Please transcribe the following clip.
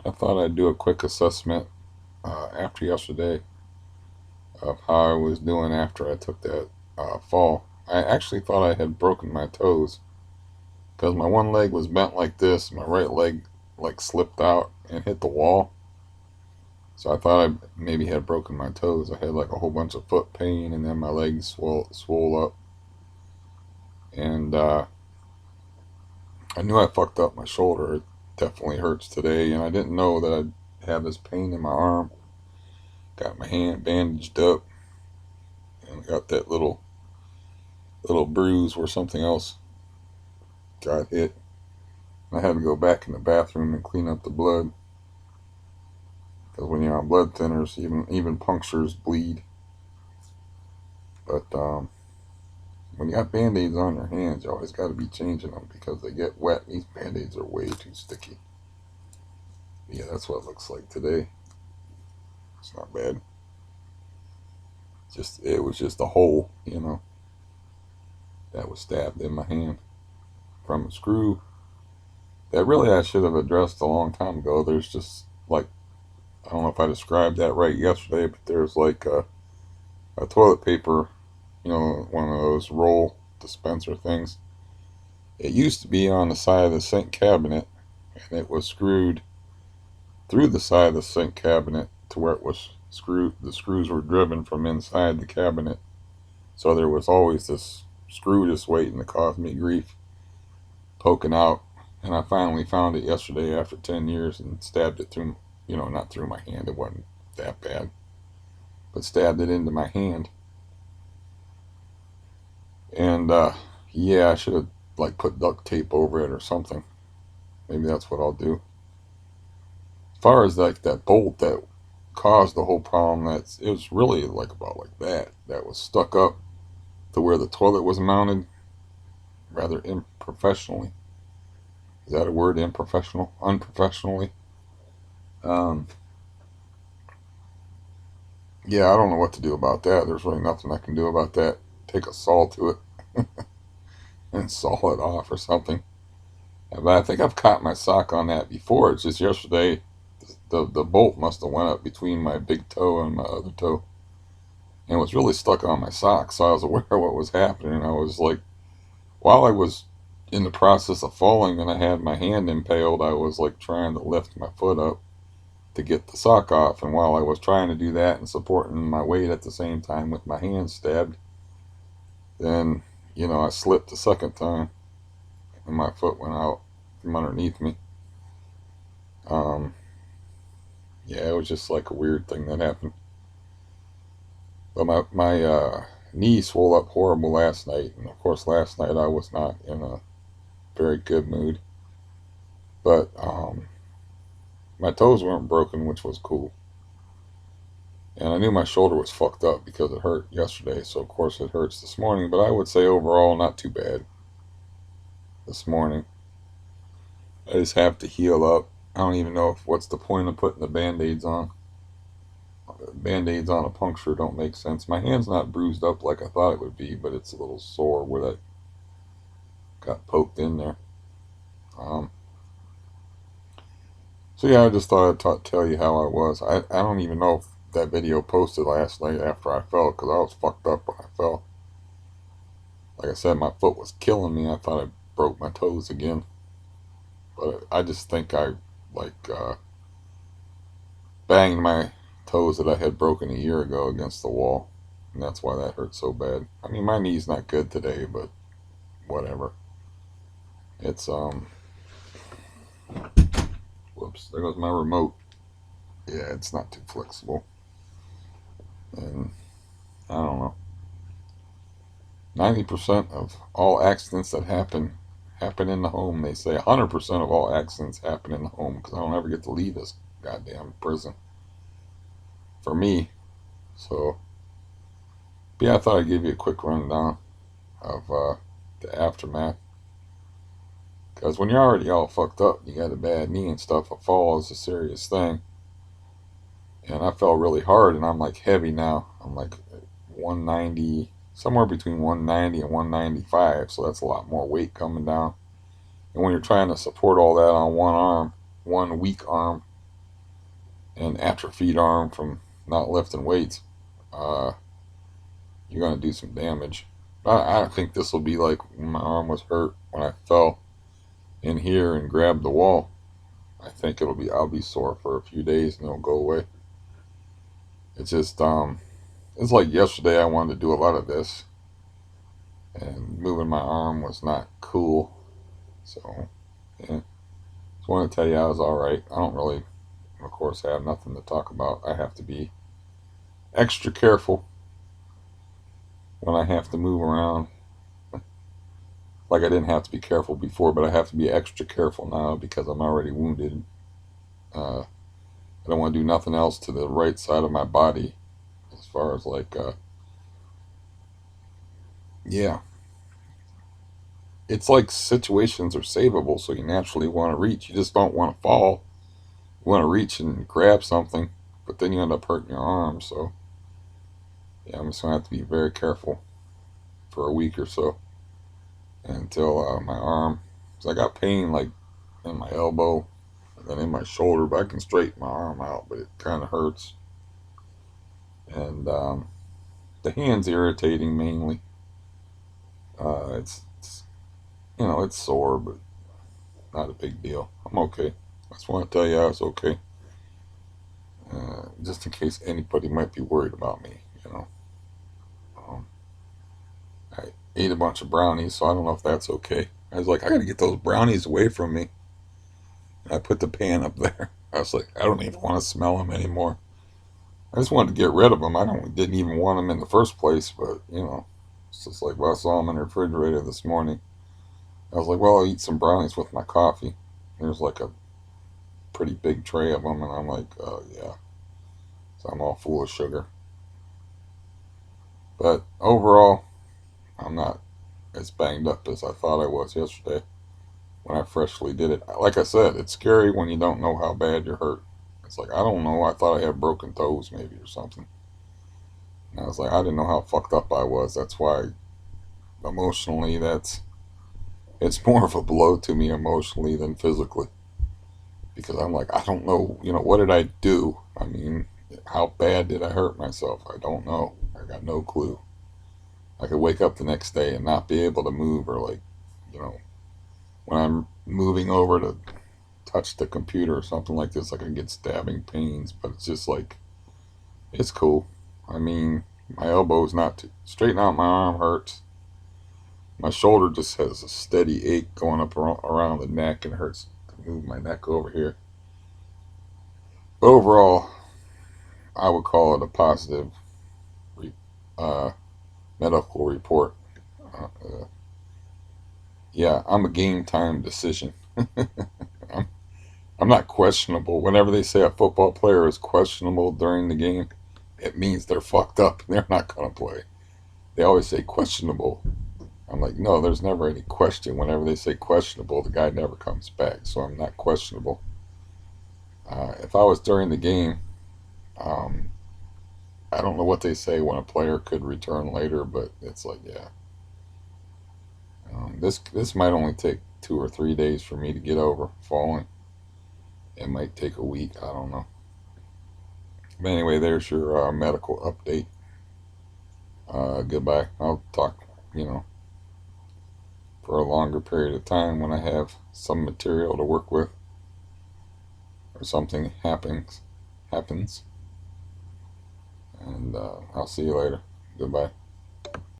I thought I'd do a quick assessment after yesterday of how I was doing after I took that fall. I actually thought I had broken my toes because my one leg was bent like this. My right leg like slipped out and hit the wall. So I thought I maybe had broken my toes. I had like a whole bunch of foot pain, and then my legs swole up, and I knew I fucked up my shoulder. It definitely hurts today, and I didn't know that I'd have this pain in my arm. Got my hand bandaged up, and got that little bruise where something else got hit. I had to go back in the bathroom and clean up the blood because when you're on blood thinners, even punctures bleed. But when you got band-aids on your hands, you always got to be changing them because they get wet. These band-aids are way too sticky. Yeah, that's what it looks like today. It's not bad. Just it was just a hole, that was stabbed in my hand from a screw that really I should have addressed a long time ago. There's just like I don't know if I described that right yesterday, but there's like a toilet paper, one of those roll dispenser things. It used to be on the side of the sink cabinet, and it was screwed through the side of the sink cabinet to where it was screwed. The screws were driven from inside the cabinet, so there was always this screw just waiting to cause me grief, poking out. And I finally found it yesterday after 10 years and stabbed it through, not through my hand. It wasn't that bad, but stabbed it into my hand. And yeah, I should have like put duct tape over it or something. Maybe that's what I'll do. As far as like that bolt that caused the whole problem, it was really like about like that was stuck up to where the toilet was mounted rather unprofessionally. Is that a word? Unprofessionally. Um, yeah, I don't know what to do about that. There's really nothing I can do about that. Take a saw to it and saw it off or something. But I think I've caught my sock on that before. It's just yesterday the bolt must have went up between my big toe and my other toe and was really stuck on my sock. So I was aware of what was happening. I was like, while I was in the process of falling and I had my hand impaled, I was like trying to lift my foot up to get the sock off. And while I was trying to do that and supporting my weight at the same time with my hand stabbed, then, I slipped the second time and my foot went out from underneath me. Um, yeah, it was just like a weird thing that happened. But my knee swelled up horrible last night. And of course, last night I was not in a very good mood. But my toes weren't broken, which was cool. And I knew my shoulder was fucked up because it hurt yesterday, so of course it hurts this morning. But I would say overall, not too bad this morning. I just have to heal up. I don't even know what's the point of putting the band-aids on. Band-aids on a puncture don't make sense. My hand's not bruised up like I thought it would be, but it's a little sore where that got poked in there. Um, so yeah, I just thought I'd tell you how I was. I don't even know if that video posted last night after I fell because I was fucked up when I fell. Like I said, my foot was killing me. I thought I broke my toes again, but I just think I like banged my toes that I had broken a year ago against the wall, and that's why that hurt so bad. I mean, my knee's not good today, but whatever. It's whoops, there goes my remote. Yeah, it's not too flexible, and I don't know. 90% of all accidents that happen in the home. They say 100% of all accidents happen in the home because I don't ever get to leave this goddamn prison for me. So, yeah, I thought I'd give you a quick rundown of the aftermath. Because when you're already all fucked up, you got a bad knee and stuff, a fall is a serious thing. And I fell really hard, and I'm like heavy now. I'm like 190, somewhere between 190 and 195, so that's a lot more weight coming down. And when you're trying to support all that on one arm, one weak arm and atrophied arm from not lifting weights, uh, you're going to do some damage. I think this will be like when my arm was hurt when I fell in here and grabbed the wall. I think I'll be sore for a few days and it'll go away. It's just it's like yesterday I wanted to do a lot of this and moving my arm was not cool. So yeah, just want to tell you I was all right. I don't really, of course, have nothing to talk about. I have to be extra careful when I have to move around. Like I didn't have to be careful before, but I have to be extra careful now because I'm already wounded. I don't want to do nothing else to the right side of my body as far as like, yeah, it's like situations are savable, so you naturally want to reach. You just don't want to fall. You want to reach and grab something, but then you end up hurting your arm. So, yeah, I'm just going to have to be very careful for a week or so until my arm, because I got pain like in my elbow and then in my shoulder, but I can straighten my arm out, but it kind of hurts. And the hand's irritating mainly. It's it's sore, but not a big deal. I'm okay. I just want to tell you I was okay, just in case anybody might be worried about me. Um, I ate a bunch of brownies, so I don't know if that's okay. I was like, I gotta get those brownies away from me. And I put the pan up there. I was like, I don't even want to smell them anymore. I just wanted to get rid of them. Didn't even want them in the first place, but it's just like, well, I saw them in the refrigerator this morning. I was like, well, I'll eat some brownies with my coffee. There's like a pretty big tray of them, and I'm like, oh yeah. So I'm all full of sugar. But overall, I'm not as banged up as I thought I was yesterday when I freshly did it. Like I said, it's scary when you don't know how bad you're hurt. It's like, I don't know. I thought I had broken toes maybe or something. And I was like, I didn't know how fucked up I was. That's why emotionally, it's more of a blow to me emotionally than physically. Because I'm like, I don't know, what did I do? I mean, how bad did I hurt myself? I don't know. I got no clue. I could wake up the next day and not be able to move, or like, you know, when I'm moving over to touch the computer or something like this, like I get stabbing pains, but it's just like, it's cool. I mean, my elbow's not too, straighten out my arm hurts. My shoulder just has a steady ache going up around the neck and hurts to move my neck over here. But overall, I would call it a positive uh, medical report. Uh, yeah, I'm a game time decision. I'm, I'm not questionable. Whenever they say a football player is questionable during the game, it means they're fucked up and they're not going to play. They always say questionable. I'm like, no, there's never any question. Whenever they say questionable, the guy never comes back. So I'm not questionable. If I was during the game, um, I don't know what they say when a player could return later, but it's like, yeah, this might only take 2 or 3 days for me to get over falling. It might take a week. I don't know. But anyway, there's your medical update. Goodbye. I'll talk, you know, for a longer period of time when I have some material to work with or something happens, and I'll see you later. Goodbye.